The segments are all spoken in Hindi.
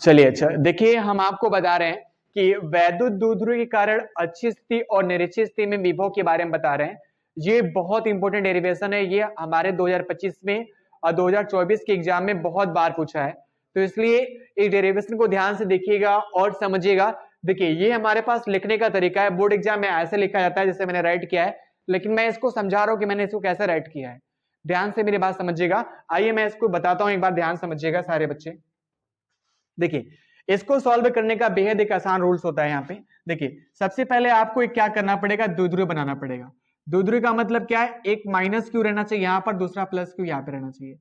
चलिए, अच्छा देखिए, हम आपको बता रहे हैं कि वैद्युत द्विध्रुव के कारण अच्छी स्थिति और निरक्षीय स्थिति में विभव के बारे में बता रहे हैं। ये बहुत इंपॉर्टेंट डेरिवेशन है, ये हमारे 2025 में और 2024 के एग्जाम में बहुत बार पूछा है, तो इसलिए इस डेरिवेशन को ध्यान से देखिएगा और समझिएगा। देखिए, ये हमारे पास लिखने का तरीका है, बोर्ड एग्जाम में ऐसे लिखा जाता है जैसे मैंने राइट किया है, लेकिन मैं इसको समझा रहा हूं कि मैंने इसको कैसे राइट किया है। ध्यान से मेरी बात समझिएगा। आइए मैं इसको बताता हूं, एक बार ध्यान समझिएगा सारे बच्चे। देखिए, इसको सॉल्व करने का बेहद एक आसान रूल्स होता है। यहाँ पे देखिए, सबसे पहले आपको एक क्या करना पड़ेगा, द्विध्रुव बनाना पड़ेगा। द्विध्रुव का मतलब क्या है, एक माइनस क्यू रहना चाहिए यहाँ पर, दूसरा प्लस क्यू यहाँ पे रहना चाहिए।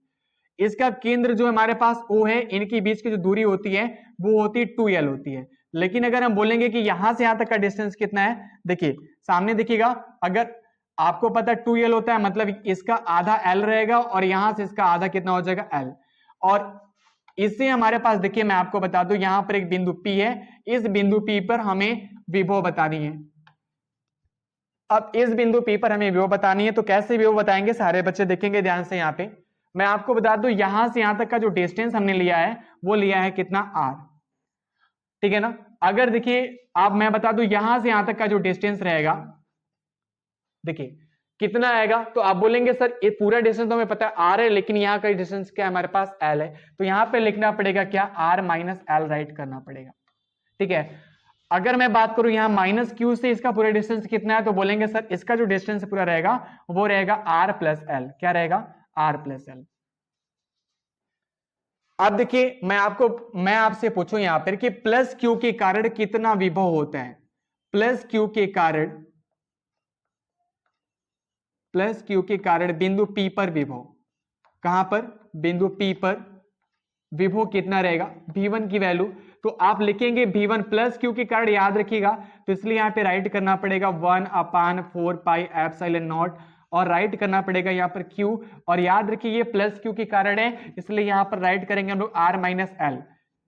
इसका केंद्र जो हमारे पास O है, इनके बीच की जो दूरी होती है वो होती है 2l होती है। लेकिन अगर हम बोलेंगे कि यहां से यहां तक का डिस्टेंस कितना है, देखिए सामने देखिएगा, अगर आपको पता है 2l होता है, मतलब इसका आधा l रहेगा और यहां से इसका आधा कितना हो जाएगा l। और इससे हमारे पास देखिए, मैं आपको बता दूं, यहां पर एक बिंदु P है, इस बिंदु P पर हमें विभव बतानी है। अब इस बिंदु P पर हमें विभव बतानी है, तो कैसे विभव बताएंगे सारे बच्चे देखेंगे ध्यान से। यहाँ पे मैं आपको बता दूं, यहां से यहां तक का जो डिस्टेंस हमने लिया है वो लिया है कितना, r, ठीक है ना। अगर देखिए, अब मैं बता दूं यहां से यहां तक का जो डिस्टेंस रहेगा, देखिए कितना आएगा, तो आप बोलेंगे सर ये पूरा डिस्टेंस तो हमें पता है r है, लेकिन यहाँ का डिस्टेंस क्या है हमारे पास, l है, तो यहाँ पे लिखना पड़ेगा क्या, r माइनस l राइट करना पड़ेगा, ठीक है। अगर मैं बात करूं यहाँ माइनस क्यू से इसका पूरा डिस्टेंस कितना है, तो बोलेंगे सर इसका जो डिस्टेंस पूरा रहेगा वो रहेगा r प्लस एल, क्या रहेगा, r प्लस एल। अब देखिए, मैं आपसे पूछूं यहां पर कि प्लस क्यू के कारण कितना विभव होता है, प्लस क्यू के कारण बिंदु P पर विभव, कहां पर, बिंदु P पर विभव कितना रहेगा, V1 की वैल्यू, तो आप लिखेंगे V1 प्लस क्यू के कारण, याद रखिएगा, तो इसलिए यहां पे राइट करना पड़ेगा 1/4 पाई एप्सिलॉन नॉट, और राइट करना पड़ेगा यहाँ पर Q, और याद रखिए ये प्लस Q के कारण है, इसलिए यहां पर राइट करेंगे हम लोग R माइनस एल,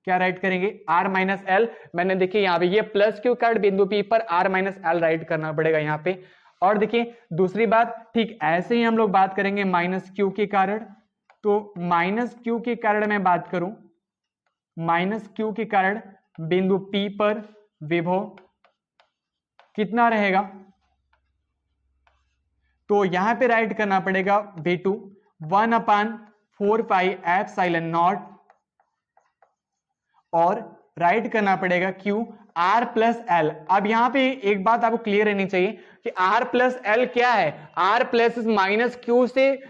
क्या राइट करेंगे, R माइनस एल। मैंने देखिए यहाँ पे ये प्लस Q कारण बिंदु P पर R माइनस एल राइट करना पड़ेगा यहाँ पे। और देखिए दूसरी बात, ठीक ऐसे ही हम लोग बात करेंगे माइनस Q के कारण, तो माइनस Q के कारण मैं बात करूं, माइनस Q के कारण बिंदु P पर विभव कितना रहेगा, तो यहां पे राइट करना पड़ेगा V2 1/4 पाई एप्सिलॉन नॉट, और राइट करना पड़ेगा Q R प्लस एल। अब यहां पे एक बात आपको क्लियर रहनी चाहिए कि R प्लस एल क्या है, R प्लस माइनस क्यू से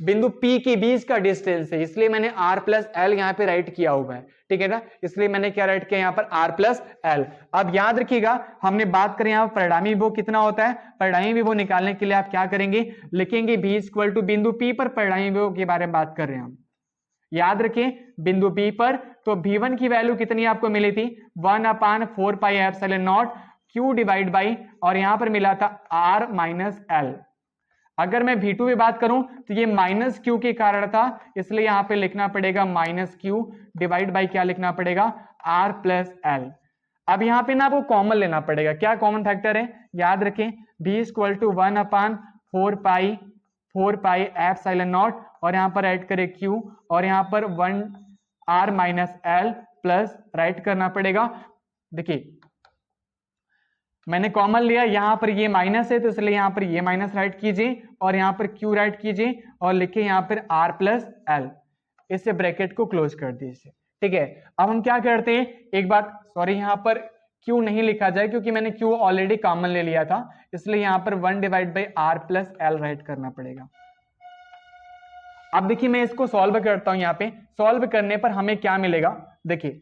बिंदु P के बीच का डिस्टेंस है, इसलिए मैंने R प्लस एल यहां पे राइट किया हुआ है, ठीक है ना, इसलिए मैंने क्या राइट किया यहां पर R प्लस एल। अब याद रखिएगा, हमने बात करें यहां परिणामी विभव कितना होता है, परिणामी विभव निकालने के लिए आप क्या करेंगे, लिखेंगे V इक्वल टू बिंदु P पर परिणामी विभव के बारे में बात कर रहे हैं हम, याद रखें बिंदु P पर, तो V1 की वैल्यू कितनी आपको मिली थी, 1/4 pi epsilon naught Q divide by, और यहां पर मिला था R माइनस एल। अगर मैं V2 में बात करूं तो ये माइनस Q के कारण था, इसलिए यहां पे लिखना पड़ेगा माइनस Q डिवाइड बाई क्या लिखना पड़ेगा, R प्लस एल। अब यहां पे ना आपको कॉमन लेना पड़ेगा, क्या कॉमन फैक्टर है, याद रखें V equal to 1/4 pi epsilon naught, और यहां पर ऐड करें Q, और यहां पर 1 R minus L plus right करना पड़ेगा। देखिए मैंने कॉमन लिया, यहां पर ये माइनस है तो इसलिए यहां पर ये माइनस राइट कीजिए, और यहां पर Q राइट कीजिए, और लिखिए यहां पर R प्लस एल, इससे ब्रैकेट को क्लोज कर दीजिए, ठीक है। अब हम क्या करते हैं, एक बात, सॉरी यहां पर Q नहीं लिखा जाए क्योंकि मैंने Q ऑलरेडी कॉमन ले लिया था, इसलिए यहां पर 1 divide by R plus L right करना पड़ेगा। अब देखिए मैं इसको सॉल्व करता हूं, यहां पे सॉल्व करने पर हमें क्या मिलेगा, देखिए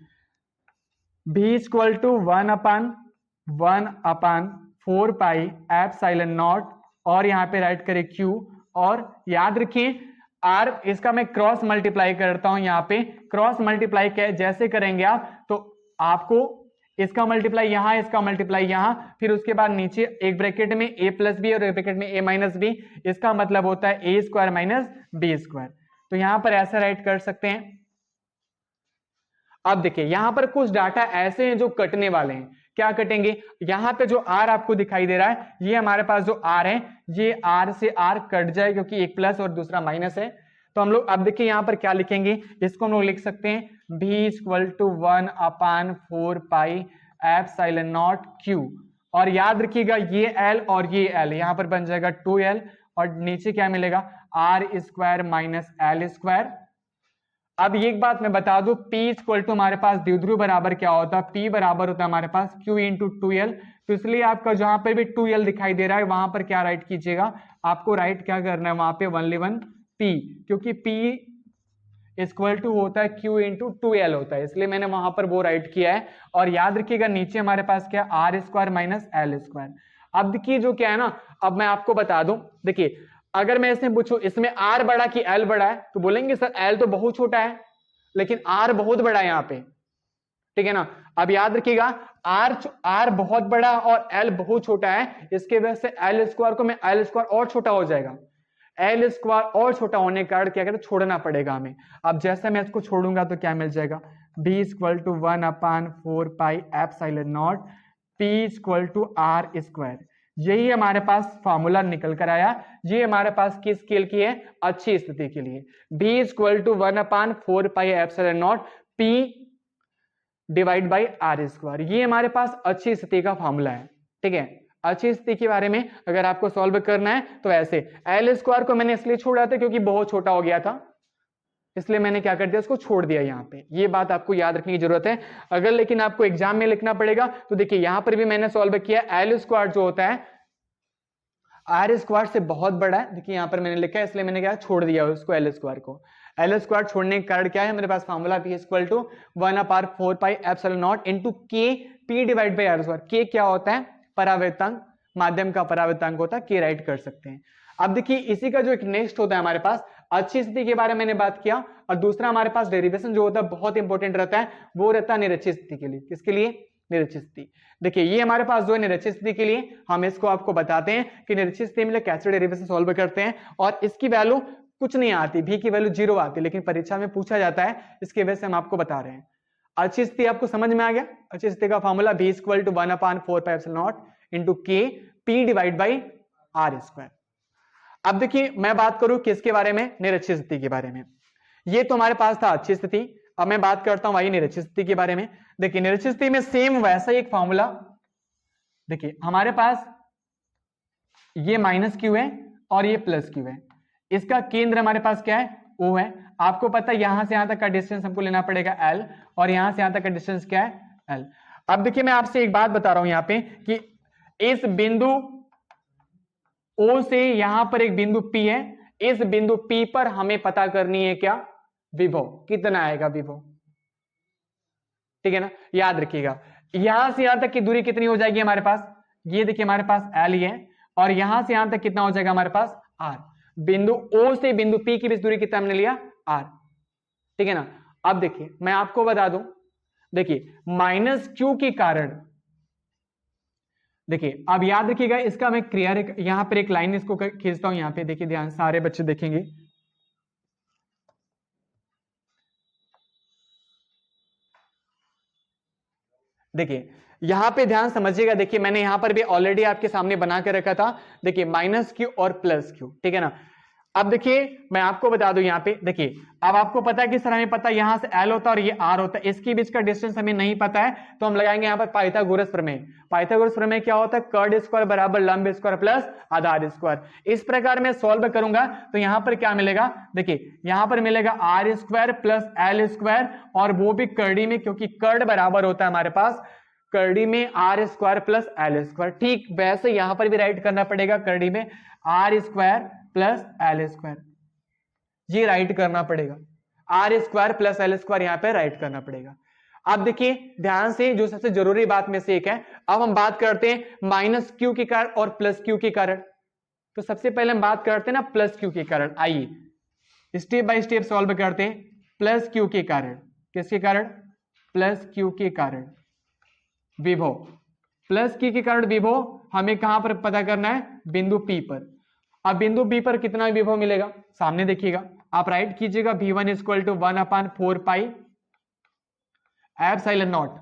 V equal to 1/4 pi epsilon naught, और यहां पे राइट करें Q, और याद रखें R, इसका मैं क्रॉस मल्टीप्लाई करता हूं, यहां पे क्रॉस मल्टीप्लाई जैसे करेंगे आप, तो आपको इसका मल्टीप्लाई यहां, इसका मल्टीप्लाई यहां, फिर उसके बाद नीचे एक ब्रैकेट में a प्लस बी और एक ब्रैकेट में a माइनस बी, इसका मतलब होता है a square minus B square, तो यहां पर ऐसा राइट कर सकते हैं। अब देखिए यहां पर कुछ डाटा ऐसे हैं जो कटने वाले हैं, क्या कटेंगे, यहां पे जो R आपको दिखाई दे रहा है, ये हमारे पास जो R है, ये R से R कट जाए क्योंकि एक प्लस और दूसरा माइनस है, तो हम लोग अब देखिए यहाँ पर क्या लिखेंगे, इसको हम लोग लिख सकते हैं v equal to 1/4 pi epsilon naught q। और याद रखिएगा ये L और ये L यहाँ पर बन जाएगा 2L और नीचे क्या मिलेगा r square minus L square. अब एक बात मैं बता दूं, P इक्वल टू हमारे पास द्विध्रुव बराबर क्या होता है, P बराबर होता है हमारे पास Q इंटू 2L। तो इसलिए आपका जहां पर भी 2L दिखाई दे रहा है वहां पर क्या राइट कीजिएगा, आपको राइट क्या करना है वहां पे 1 P, क्योंकि P इक्वल टू होता है Q इंटू 2L होता है, इसलिए मैंने वहां पर वो राइट किया है। और याद रखिएगा नीचे हमारे पास क्या R square minus L square. अब देखिए जो क्या है ना, अब मैं आपको बता दूं, देखिए अगर मैं इसमें पूछूं इसमें R बड़ा कि L बड़ा है, तो बोलेंगे सर L तो बहुत छोटा है लेकिन R बहुत बड़ा है यहाँ पे, ठीक है ना। अब याद रखिएगा R बहुत बड़ा और L बहुत छोटा है, इसके वजह से L स्क्वायर को मैं L स्क्वायर और छोटा हो जाएगा, L स्क्वायर और छोटा होने के कारण क्या कहते हैं छोड़ना पड़ेगा हमें। अब जैसे मैं इसको छोड़ूंगा तो क्या मिल जाएगा, b equal to 1/4 pi epsilon naught p equal to r square. यही हमारे पास फॉर्मूला निकल कर आया। ये हमारे पास किस स्केल की है, अच्छी स्थिति के लिए। b equal to 1/4 pi epsilon naught p divide by r square, ये हमारे पास अच्छी स्थिति का फॉर्मूला है, ठीक है। अच्छी स्थिति के बारे में अगर आपको सॉल्व करना है तो ऐसे, एल स्क्वायर को मैंने इसलिए छोड़ा था क्योंकि बहुत छोटा हो गया था, इसलिए मैंने क्या कर दिया उसको छोड़ दिया यहाँ पे। ये बात आपको याद रखने की जरूरत है। अगर लेकिन आपको एग्जाम में लिखना पड़ेगा तो देखिए यहां पर भी मैंने सॉल्व किया, एल स्क्वायर जो होता है आर स्क्वायर से बहुत बड़ा है, देखिए यहां पर मैंने लिखा है इसलिए मैंने क्या छोड़ दिया उसको एल स्क्वायर को। एल स्क्वायर छोड़ने के कारण क्या है मेरे पास formula p equal to 1/4 pi epsilon naught into k p divide by R square. k क्या होता है, परावर्तांक, माध्यम का परावर्तांक होता है, k राइट कर सकते हैं। अब देखिए इसी का जो एक नेक्स्ट होता है हमारे पास, अच्छी स्थिति के बारे में मैंने बात किया, और दूसरा हमारे पास डेरिवेशन जो होता है बहुत इंपॉर्टेंट रहता है, वो रहता है निरक्षित स्थिति के लिए। किसके लिए, निरक्षित स्थिति। देखिए ये हमारे पास जो है निरक्षित स्थिति के लिए, हम इसको आपको बताते हैं कि निरक्षित स्थिति में कैसे डेरिवेशन सॉल्व करते हैं, और इसकी वैल्यू कुछ नहीं आती, v की वैल्यू 0 आती है, लेकिन परीक्षा में पूछा जाता है, इसके वजह से हम आपको बता रहे हैं। अच्छी स्थिति आपको समझ में आ गया। अच्छी स्थिति का formula v equal to 1/4 pi epsilon naught into k p divide by r square. अब देखिए मैं बात करूं किसके बारे में, निरक्षित स्थिति के बारे में। ये तो हमारे पास था अच्छी स्थिति, अब मैं बात करता हूं वही निरक्षित स्थिति के बारे में। देखिए निरक्षित स्थिति में सेम वैसा ही एक फॉर्मूला, देखिए हमारे पास ये माइनस क्यू है और ये प्लस क्यू है, इसका केंद्र हमारे पास क्या है, O है। आपको पता है यहां से यहां तक का डिस्टेंस हमको लेना पड़ेगा L, और यहां से यहां तक का डिस्टेंस क्या है, L। अब देखिए मैं आपसे एक बात बता रहा हूं यहां पे कि इस बिंदु O से यहां पर एक बिंदु P है, इस बिंदु P पर हमें पता करनी है क्या, विभव कितना आएगा विभव, ठीक है ना। याद रखिएगा यहां से यहां तक की दूरी कितनी हो जाएगी हमारे पास, ये देखिए हमारे पास L ही है, और यहां से यहां तक कितना हो जाएगा हमारे पास R। बिंदु O से बिंदु P की बीच दूरी कितना हमने लिया, R, ठीक है ना। अब देखिए मैं आपको बता दूं, देखिए माइनस क्यू के कारण, देखिए अब याद रखिएगा इसका मैं क्लियर यहां पर एक लाइन इसको खींचता हूं, यहां पे देखिए ध्यान सारे बच्चे देखेंगे। देखिए यहां पे ध्यान समझिएगा, देखिए मैंने यहां पर भी ऑलरेडी आपके सामने बना के रखा था, देखिए माइनस क्यू और प्लस क्यू, ठीक है ना। अब देखिए मैं आपको बता दूं यहां पे, देखिए अब आपको पता है कि सर हमें पता है यहां से L होता है और ये R होता है, इसके बीच का डिस्टेंस हमें नहीं पता है, तो हम लगाएंगे यहां पर पाइथागोरस प्रमेय। पाइथागोरस प्रमेय क्या होता है, कर्ड स्क्वायर बराबर लंब स्क्वायर प्लस आधार स्क्वायर। इस प्रकार मैं सॉल्व करूंगा तो यहां पर क्या मिलेगा, देखिए यहां पर मिलेगा R square plus L square, और वो भी कर्डी में, क्योंकि कर्ड बराबर होता है हमारे पास कर्डी में R square plus L square. ठीक वैसे यहां पर भी राइट करना पड़ेगा, कर्डी में R square plus L square, ये राइट करना पड़ेगा, R square plus L square यहां पे राइट करना पड़ेगा। अब देखिए ध्यान से जो सबसे जरूरी बात में से एक है, अब हम बात करते हैं माइनस क्यू के कारण और प्लस क्यू के कारण। तो सबसे पहले हम बात करते हैं ना प्लस क्यू के कारण, आइए स्टेप बाय स्टेप सॉल्व करते हैं। प्लस क्यू के कारण, किसके कारण, प्लस क्यू के कारण विभव, प्लस क्यू के कारण विभव हमें कहां पर पता करना है, बिंदु P पर। अब बिंदु P पर कितना विभव मिलेगा, सामने देखिएगा, आप राइट कीजिएगा v1 equal to 1/4 pi epsilon naught,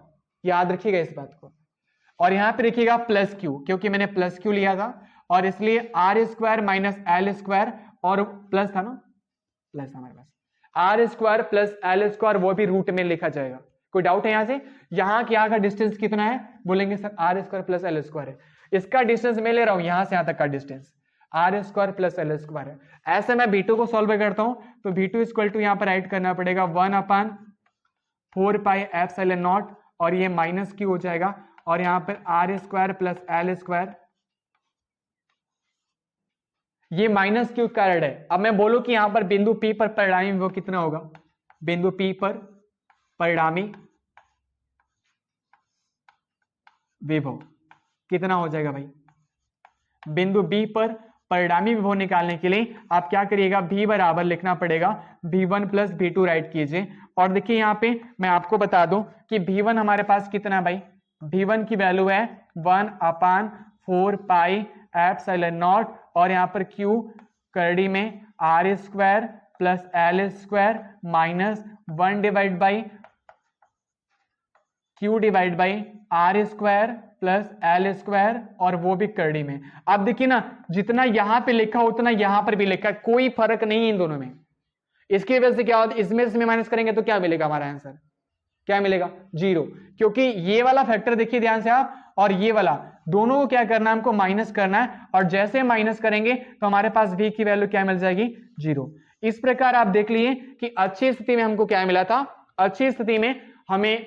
याद रखिएगा इस बात को। और यहां पे देखिएगा प्लस क्यू, क्योंकि मैंने प्लस क्यू लिया था और इसलिए R square minus L square, और प्लस था ना, प्लस हमारे पास R square plus L square, वो भी रूट में लिखा जाएगा। कोई डाउट है यहां से? यहां के यहां का डिस्टेंस कितना है? बोलेंगे sir R square plus L square है। इसका डिस्टेंस मैं ले रहा हूं यहां से यहां तक का distance R square plus L square है। ऐसे मैं V2 को सॉल्व करता हूं तो V2 इक्वल टू यहां पर राइट करना पड़ेगा 1/4 पाई एप्सिलॉन नॉट, और ये माइनस क्यू हो जाएगा, और यहां पर R square plus L square, ये माइनस क्यू स्क्वायर्ड है। अब मैं बोलूं कि यहां पर बिंदु P पर परिणामी विभव कितना होगा? बिंदु P पर परिणामी विभव कितना हो जाएगा भाई? बिंदु B पर परिणामी विभव निकालने के लिए आप क्या करिएगा, V बराबर लिखना पड़ेगा V1 प्लस V2 राइट कीजिए। और देखिए यहाँ पे मैं आपको बता दूं कि V1 हमारे पास कितना है भाई? V1 की वैल्यू है 1/4 पाई एप्सिलॉन नॉट, और यहाँ पर Q करड़ी में R square plus L square minus 1 divide by Q divide by R square plus L square, और वो भी करड़ी में। अब देखिए ना, जितना यहां पे लिखा उतना यहां पर भी लिखा, कोई फर्क नहीं है इन दोनों में। इसकी वजह से क्या होता है, इसमें माइनस करेंगे तो क्या मिलेगा हमारा आंसर? क्या मिलेगा? 0, क्योंकि ये वाला फैक्टर देखिए ध्यान से आप, और ये वाला दोनों को क्या करना है, हमको माइनस करना है, और जैसे माइनस करेंगे तो हमारे पास v की वैल्यू क्या मिल जाएगी? 0। इस प्रकार आप देख लिए कि अच्छी स्थिति में हमको क्या मिला था? अच्छी स्थिति में हमें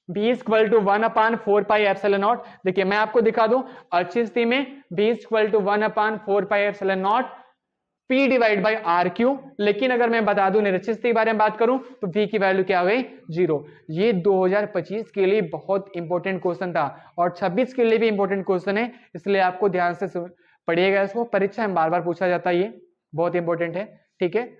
b equal to 1/4 pi epsilon naught. देखिए मैं आपको दिखा दूं, अच्छी स्थिति में b equal to 1/4 pi epsilon naught p divide by R Q. लेकिन अगर मैं बता दूं निरक्षित स्थिति के बारे में बात करूं तो v की वैल्यू क्या हो गई? 0। ये 2025 के लिए बहुत इंपॉर्टेंट क्वेश्चन था, और 26 के लिए भी इंपॉर्टेंट क्वेश्चन है, इसलिए आपको ध्यान से पढ़िएगा इसको। परीक्षा में बार बार पूछा जाता है, ये बहुत इंपॉर्टेंट है। ठीक है,